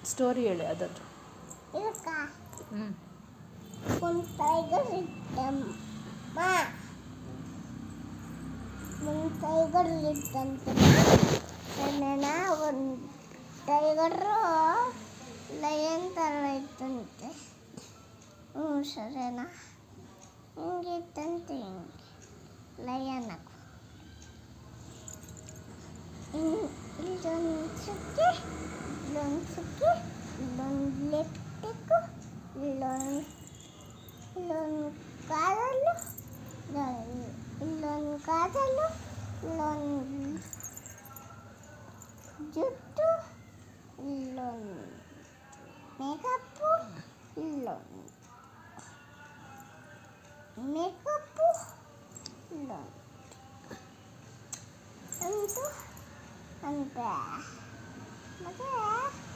Story ಹೇಳಿ ಅದಾದ್ರು. ಇದಕ್ಕ ಹ್ಞೂ ಒಂದು ಟೈಗರ್ ಇತ್ತಮ್ಮ. ಒಂದು ಟೈಗರ್ ಇತ್ತಂತೆ. ಸರಿನಾ? ಒಂದು ಟೈಗರು ಲಯನ್ ಥರ ಇತ್ತಂತೆ. ಸರಿನಾ? ಹಿಂಗಿತ್ತಂತೆ, ಹಿಂಗೆ ಲಯನ್ ಇಲ್ಲೊಂದು ಸುಕ್ಕಿ, ಇಲ್ಲೊಂದು ಸುಕ್ಕಿ, ಇಲ್ಲೊಂದು ಲೆಫ್ಟಿಕ್ಕು, ಇಲ್ಲೊಂದು ಕಾಲಲ್ಲೂ, ಇಲ್ಲೊಂದು ಕಾಲಲ್ಲೂ, ಇಲ್ಲೊಂದು ಜುಟ್ಟು, ಇಲ್ಲೊಂದು ಮೇಕಪ್ಪು, ಇಲ್ಲೊಂದು ಮೇಕಪ್ಪು, ಇಲ್ಲೊಂದು ಅಂತ ಮತ್ತೆ